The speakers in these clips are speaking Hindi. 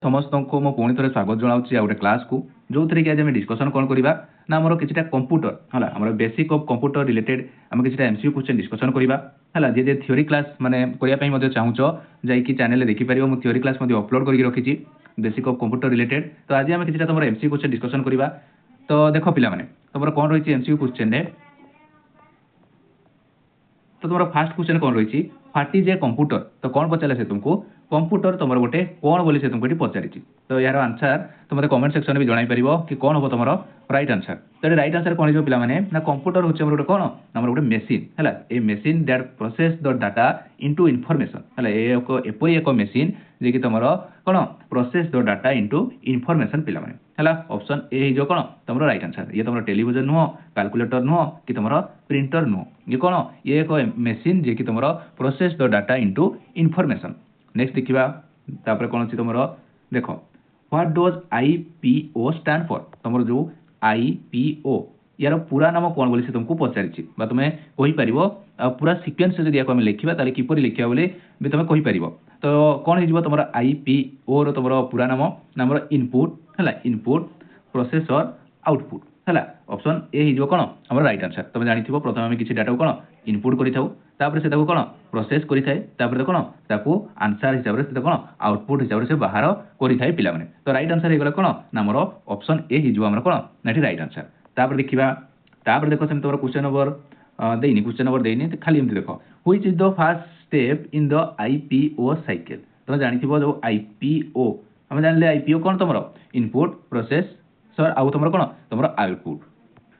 समस्त को मो पुणी थे स्वागत जनाऊँगी आ गए क्लास को जो थी कि आज आम डिस्कसन कौन करवा ना आम कि कंप्यूटर है आम बेसिक ऑफ कंप्यूटर रिलेटेड आम कि एमसीक्यू क्वेश्चन डिस्कसन करवा है जे थ्योरी क्लास माने करने चाहूच जाकि चैनल देखिपर मुझे थ्योरी क्लास अपलोड करके रखी बेसिक ऑफ कंप्यूटर रिलेटेड तो आज आम कि तुम एमसीक्यू क्वेश्चन डिस्कसन करवा तो देख पे तुम कौन रही एमसीक्यू क्वेश्चन तो तुम फास्ट क्वेश्चन कौन रही व्हाट इज ए कंप्यूटर तो कौन पचारे से तुमको कंप्यूटर तुम गोटे कौन बोली से तुमको ये पचारि तो यार आंसर तुम मत कमेंट सेक्शन में जन पार कि कौन हम तुम राइट आंसर तो ये राइट आंसर कौन हो पे ना कंप्यूटर हूँ गोटे कौन आम गोटे मेसीन है a machine that process the data into information है एपरी एक मेसीन जी कि तुम कौन process the data into information पे है ऑप्शन ए हो कौन तुम राइट आंसर ये तुम टेलीविजन नुह कैलकुलेटर नुह कि तुम प्रिंटर नुह ये कौन ये एक मेसीन जी कि तुम process the data into information next देखा तापर कौन अच्छी तुम देख what does IPO stand for तुम जो आईपीओ यार पूरा नाम कौन बोली से तुमको पचारि तुम्हें कहीपर पूरा सिक्वेन्स जब आम लिखा ताले किपर लिखा बोली भी तुम कहीपर तो कौन हो तुम आईपीओ तुम पूरा नाम नाम इनपुट है इनपुट प्रोसेसर आउटपुट है ऑप्शन ए हो कौन आम राइट आंसर तुम जानी प्रथम आम किसी डाटा कौन इनपुट कर से कौन प्रोसेस करें कौन आंसर हिसाब से कौन आउटपुट हिसाब से बाहर करें पे तो राइट आंसर हो कौन ना मोर ऑप्शन ए हो कौन ना राइट आंसर तापर देखा देख तुम क्वेश्चन नंबर देनी क्वेश्चन नंबर देनी खाली एमती देख which is the first step in the IPO cycle तुम जानी जो आईपीओ आम जान आईपीओ कौन तुम इनपुट प्रोसेस सर आउ तुम कौन तुम आउटपुट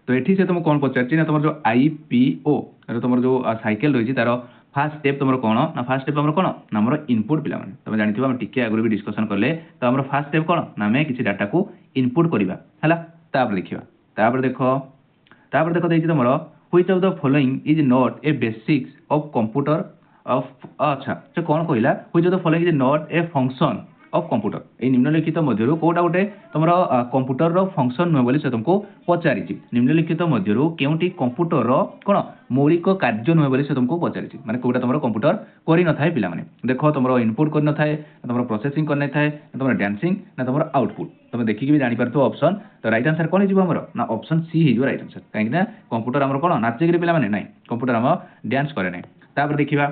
तो ये से तुम कौन पचार ना तुम जो आईपीओ तुम जो साइकिल रही तार फास्ट स्टेप तुम कौन ना फास्ट स्टेप आम कौन ना आम इनपुट पे तुम जानी आम टी आगुरी भी डिस्कसन कले तो आम फास्ट स्टेप कौन ना आम किसी डाटा को इनपुट करवा है देखा देख तुम which of the following is not a basics of computer of अच्छा से कौन कहला which of the following is not a function of computer ये निम्नलिखित मध्य कौटा गोटे तुम कंप्यूटर फंक्शन नुह बोली से तुमको पचारि निम्नलिखित मध्य केउटी कंप्यूटर कौन मौलिक कार्य नुह बोली से तुमको पचारि माने कौटा तुम कंप्यूटर कर न थाए पिलाने देख तुम इनपुट कर न थाए तुम प्रोसेसिंग कर थाए तुम डांसिंग ना तुम आउटपुट तुम देखिए भी जापर ऑप्शन तो राइट आंसर कौन हो ना ऑप्शन सी हो राइट आंसर कहीं कंप्यूटर आम कौन नाचिक पिलाने ना कंप्यूटर आम डांस करे ना तापर देखा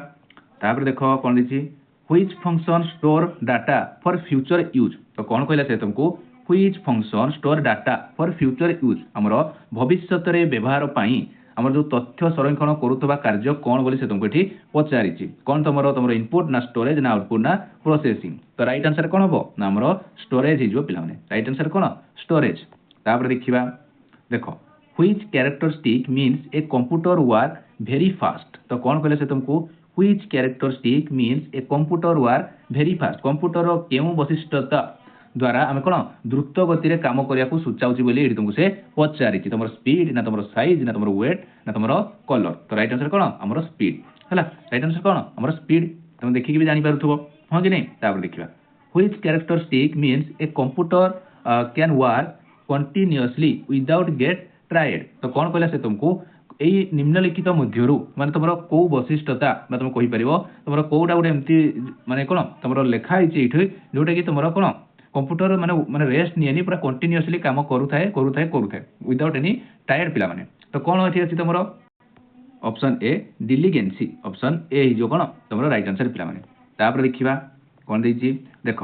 देख कौन देखिए which function store data for future use तो कौन कहला से तुमको which function store data for future use आमर भविष्य व्यवहार पाई आमर जो तथ्य संरक्षण करुवा कार्य कौन बोली से तुमको ये पचारि कौन तुम इनपुट ना स्टोरेज ना आउटपुट ना प्रोसेसिंग तो राइट आंसर कौन हम ना आमर स्टोरेज हो पे राइट आंसर कौन स्टोरेज तापर देखा देख which characteristic means a computer work very fast तो कौन कहले से तुमको which characteristic means a computer work very fast computer केउं वैशिष्ट्यता द्वारा आम कौन द्रुत गति काम करने को सूचाऊँगी बोली तुमको से पचारि तुम स्पीड ना तुम साइज ना तुम वेट ना तुम कलर तो राइट आंसर कौन आम स्पीड है राइट आंसर कौन आम स्पीड तुम देखिए भी जापर हाँ कि नहीं तापर देखा which characteristic means a computer can work continuously without get tired तो कौन कहला से तुमको यही निम्नलिखित मध्य माने तुम कौ वैशिष्ट्यता तुम कहीपर तुम कौटा गोटे एमती माने कौन तुम लिखाई ये जोटा कि तुम कौन कंप्यूटर माने माने रेस्ट नियनी पूरा कंटिन्यूअसली काम करुए विदाउट एनी टायर्ड पिला तो कौन अच्छी अच्छी तुम ऑप्शन ए डिलिगेंसी ऑप्शन ए हो कौन तुम राइट आंसर पिला देखा कौन देख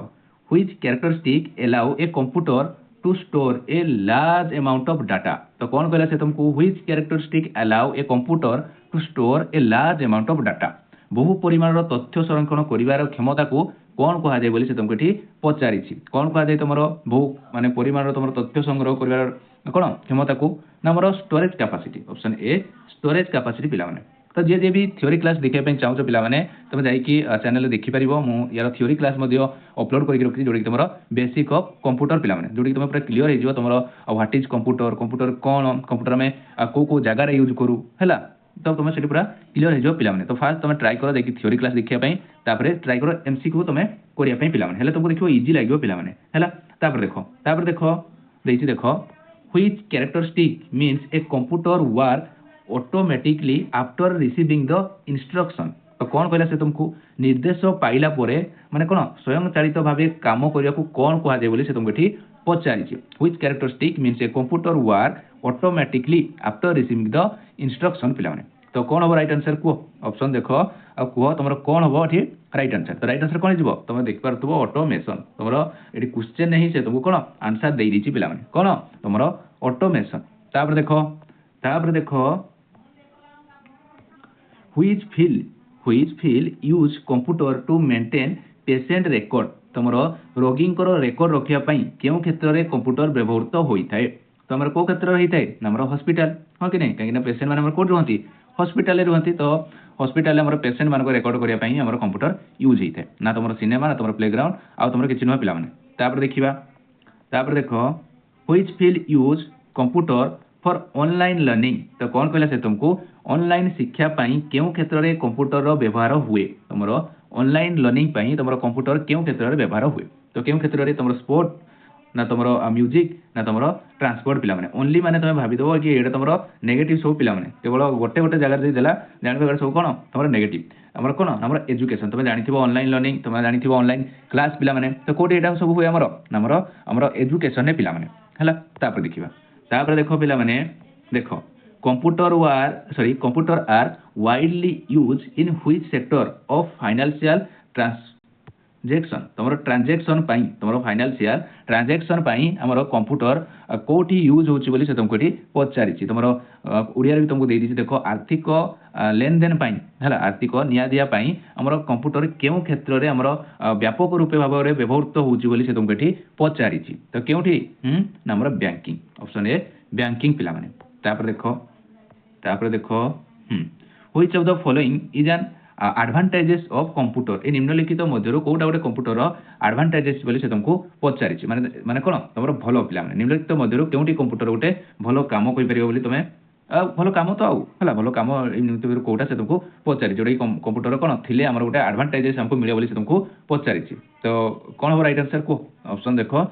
which characteristic allow a computer to store a large amount of data तो कौन कहला से तुमको which characteristic allow a computer to store a large amount of data बहु परिमाण तथ्य संरक्षण कर क्षमता को कौन कह जाए बोली से तुमको ये पचारि कौन कह जाए तुम बहु माने परिमाण तुम तथ्य संग्रह कर कौन क्षमता को ना मोर storage capacity option A storage capacity पिला तो जे भी थ्योरी क्लास देखा चाहो पे तुम जाकि चैनल देखिपर मुझे यार थ्योरी क्लास अपलोड करके रखी जोड़ी तुम बेसिक ऑफ कंप्यूटर पे जोड़ी तुम पूरा क्लीयर हो तुम व्हाट इज कंप्यूटर कंप्यूटर कौन कंप्यूटर में कौ जगार यूज करूँ है तो तुम से पूरा क्लीयर हो पे तो फास्ट तुम ट्राई कर देखिए थ्योरी क्लास देखापी ट्राई कर एमसीक्यू तुम करने पे तुमको देखो इजी लगे पे देख which characteristic means a computer work automatically after receiving the instruction तो तो कौन कहला से तुमको निर्देश पाइला परे माने कोन स्वयं चालित भाबे काम करिया को कोन कहा जाय बोली से तुमको एठी पचारिछि which characteristic means a computer work automatically after receiving the instruction पिला माने तो कौन हम राइट आंसर को ऑप्शन देखो आ को तुम कौन हम एठी राइट आंसर तो राइट आंसर कौन जीवो तुम देख पारथबो ऑटोमेशन तुमरो एठी क्वेश्चन नहीं से तुमको कोन आंसर देई दिछि पिला माने कोन तुमरो ऑटोमेशन तापर देखो which field use computer to maintain patient record तुमरो रोगी रेकर्ड रखिया पई केउ क्षेत्र रे कंप्यूटर व्यवहृत होई थाए तो हमर को क्षेत्र रही थाए हमर हॉस्पिटल हो कि नहीं कहीं पेशेंट माने हमर कोड रहंती हॉस्पिटल रे रहंती तो हॉस्पिटल हमर पेशेंट मान को रेकॉर्ड करिया पई हमर कंप्यूटर यूज होई थाए ना तुमर सिनेमा ना तुमर प्लेग्राउंड आ तुमर किछि न पिला माने तापर देखो which field use computer for online learning तो कौन कहला से तुमको ऑनलाइन शिक्षा पाई केउ क्षेत्र रे कंप्यूटर रो व्यवहार हुए तुमरो ऑनलाइन लर्निंग पाई तुमरो कंप्यूटर केउ क्षेत्र रे व्यवहार हुए तो केउ क्षेत्र रे तुमरो स्पोर्ट ना तुमरो म्यूजिक ना तुमरो ट्रांसपोर्ट पिला माने ओनली माने तुमे भाबी दबो कि एटा तुमरो नेगेटिव सब पिला माने केवल गोटे जगह दे देला जानबे सब कोन तुमरो नेगेटिव हमर कोन हमर एजुकेशन तुमे जानिथिबो ऑनलाइन लर्निंग तुमे जानिथिबो ऑनलाइन क्लास पिला माने तो कोटे एटा सब हुए हमरो एजुकेशन ने पिला माने हला तापर देखो पिला माने देखो computer are widely use in which sector of financial transaction तुमरो ट्रांजैक्शन पाई तुमरो फाइनेंशियल ट्रांजैक्शन पाई हमरो कंप्यूटर कोठी यूज होची बोली से तुमको एठी पचारिछि तुमरो ओडिया रे भी तुमको दे दिछि देखो आर्थिक लेन देन पाई हला आर्थिक निया दिया पाई हमरो कंप्यूटर केउ क्षेत्र रे हमरो व्यापक रूपे भाव रे व्यवहृत होची बोली से तुमको एठी पचारिछि तो केउठी हमरो बैंकिंग ऑप्शन ए बैंकिंग पिला माने तापर देखो which of the following is an advantages of computer ए निम्नलिखित मध्यरु कोटा गोटे कंप्यूटर एडवांटेजेस बोली से तुमको पचारिछि माने कोन तमरो भलो पिला माने निम्नलिखित मध्यरु केउटी कंप्यूटर गोटे भलो काम करि परियो बोली तमे भलो काम तो आउ हला भलो काम निम्नलिखित कोटा से तुमको पचारि जोडे कंप्यूटर कोन थिले हमर गोटे एडवांटेजेस हमको मिले बोली से तुमको पचारिछि तो कोन हो राइट आंसर को ऑप्शन देखो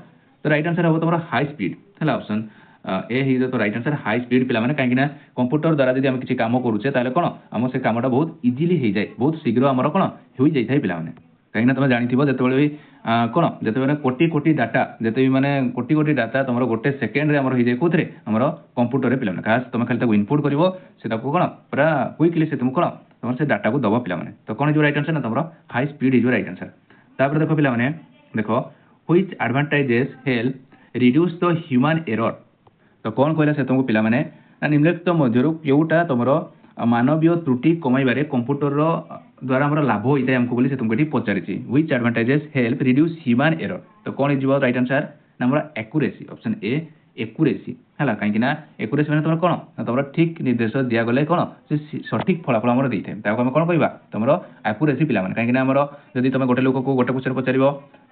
तो राइट आंसर हो तमरो हाई स्पीड हला ऑप्शन ए ही तो राइट आंसर हाई स्पीड पिला माने काहेकि ना कंप्यूटर द्वारा जदी हम किछि काम करूचे ताले कोन हम से कामटा बहुत इजीली हे जाय बहुत शीघ्र हमर कोन होई जाय थाय पिला माने काहेकि ना तुम जानिथिबो जतबेले भी कोन जतबेले कोटी डाटा जते भी माने कोटी डाटा तुमरो गोटे सेकेंड रे हमर हे जाय कोथरे हमर कंप्यूटर रे पिला माने खास तुम खाली ताको इनपुट करिवो से ताको कोन पूरा क्विकली से तुम कोन तुम से डाटा को दबो पिला माने तो कोन जो राइट आंसर ना तुमरो high speed is right answer तापर देखो पिला माने देखो which advantages help reduce the human error तो कौन कहला से तुमको पिला माने निम्नलिखित मध्यरु केउटा तुमरो मानवीय त्रुटि कमाइबारे कंप्यूटर रो द्वारा हमर लाभ होइता हमको बोली से तुमको एठी पचारिछि which advantages help reduce human error तो कौन इज राइट आंसर हमर एक्यूरेसी ऑप्शन ए एक्यूरेसी हला काहे कि ना एक्यूरेसी माने तुमर कोन तुमर ठीक निर्देश दिया गले कोन से सठिक फलाफल हमर देइथे ताको हम कोन कहबा तुमर एक्यूरेसी पिला माने काहे कि ना हमर जदी तुम गोटे लोक को गोटे क्वेश्चन पचारिबो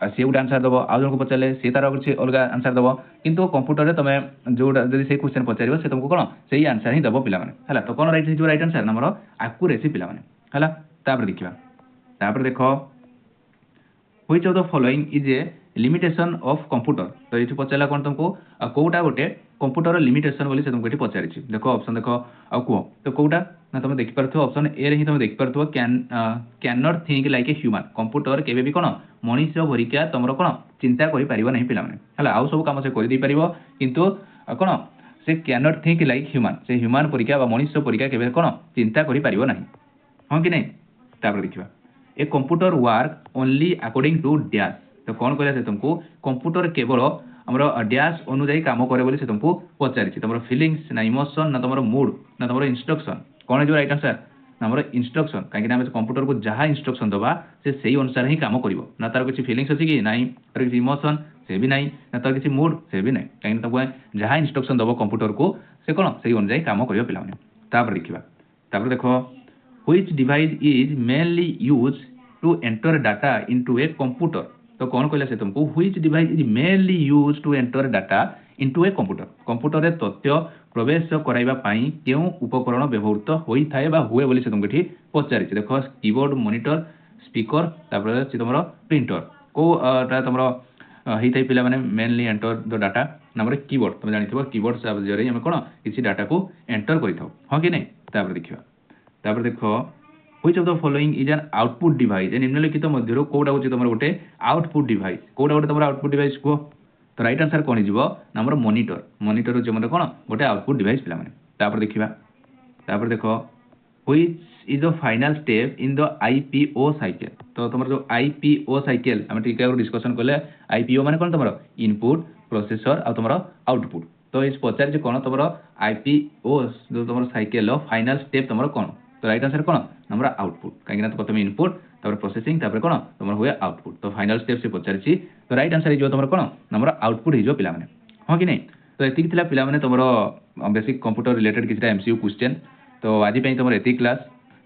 से गुड आंसर दबो आ जन को पचारले से तार कुछ अलगा आंसर दबो किंतु कंप्यूटर रे तुमे जो जदी से क्वेश्चन पचारिबो से तुमको कोन सेही आंसर ही दबो पिला माने हला तो कोन राइट आंसर हमर एक्यूरेसी पिला माने हला तापर देखो which of the following is a limitation of computer तो ये पचारा कौन तुमको कोटा गोटे कंप्यूटर लिमिटेशन बोली से तुमको ये पचारिछि देखो ऑप्शन देखो आ को तो कोटा ना तुम देखि परथो ऑप्शन ए रे ही तुम देखि परथो can not think like a human computer केबे भी कोन मनीष भरिका तुमरो कोन चिंता करि परिबो नहीं पिला माने हला आउ सब काम से करि दै परिबो किंतु कोन से can not think like human से ह्यूमन भरिका बा मनीष भरिका केबे कोन चिंता करि परिबो नहीं हां कि नहीं तापर देखिबा a computer work only according to dash तो कौन कहला से तुमको कंप्यूटर केवल हमरो डैश अनुଯାयी काम करे बोली से तुमको पचारिछि तमरो फीलिंग्स ना इमोशन ना तमरो मूड ना तमरो इंस्ट्रक्शन कौन जो राइट आंसर ना हमरो इंस्ट्रक्शन काहे कि हम कंप्यूटर को जहां इंस्ट्रक्शन दबा से सही अनुसार ही काम करिवो ना तार किछि फीलिंग्स अछि कि नाही तार किछि इमोशन से भी नाही ना तार किछि मूड से भी नाही काहे कि तुमको जहां इंस्ट्रक्शन दबो कंप्यूटर को से कोन सही अनुযাयी काम करिवो पिला माने तापर देखो which device is mainly used to enter data into a computer तो कौन कहला से तुमको which device is mainly used to enter data into a computer रे तथ्य प्रवेश कराइबा पाई केउ उपकरण व्यवहृत होई थाए बा हुए बोली से तुमको एठी पचारिछि देखो कीबोर्ड मॉनिटर स्पीकर तापर से तुमरो प्रिंटर को तुमरो हेई थाई पिला माने mainly enter the data number keyboard तुम जानिथिबो कीबोर्ड सब जरे हम कोन किछि डाटा को एंटर करिथौ हां कि नै तापर देखो which of the following is an output device ए निम्नलिखित मध्यरु कोडा होची तमर गोटे आउटपुट डिवाइस कोडा गोटे तमर आउटपुट डिवाइस को तो राइट आंसर कोन हिजबो ना हमर मॉनिटर होची मतलब कोन गोटे आउटपुट डिवाइस पिला माने तापर देखिबा तापर देखो which is the final step in the IPO cycle तो तुम जो IPO cycle हम ठीक है डिस्कशन करले IPO माने कोन तुमरो इनपुट प्रोसेसर आ तुमरो आउटपुट तो इस पचार जे कोन तुमरो IPO जो तुमरो साइकिल लो फाइनल स्टेप तुमरो कोन तो राइट आंसर कोन हमरो आउटपुट काहे ना तो प्रथम इनपुट तापर प्रोसेसिंग तापर कोन तुमरो हुए आउटपुट तो फाइनल स्टेप से पचारची तो राइट आंसर जो तुमरो कोन हमरो आउटपुट हिजो पिला माने हो कि नहीं तो एतिक थिला पिला माने तुमरो बेसिक कंप्यूटर रिलेटेड किछटा एमसीक्यू क्वेश्चन तो आज पे तुम एति क्लास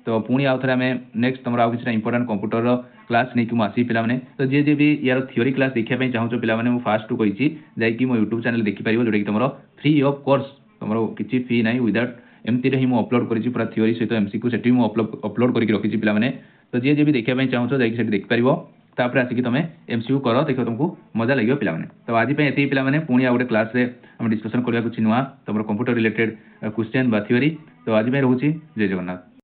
तो पुणी आउ थे आम नेक्स्ट तुम आउ कि इंपोर्टाट कंप्यूटर क्लास नहीं कि आसी पे तो जी जी भी यार थियोरी क्लास देखा चाहूँ पे फास्ट टू कही जाकि मो यूट्यूब चैनल देखिपार जोटा कि तुम फ्री ऑफ कोर्स तुम किसी फी ना विदाउट एमती ही मुझे अपलोड करी पूरा थियोरी सहित एमसीक्यू से अपलोड करके रखी पे तो जी जी भी देखा चाहूँ जाकि देखिपार तापर आसिक तुम एमसीक्यू कर देख तुमको मजा लगे पे तो आज ये पे पुणी आउ गए क्लास हम डिस्कसन करवा नुआ तुम कंप्यूटर रिलेटेड क्वेश्चन बा थियोरी तो आज रोचे जय जगन्नाथ।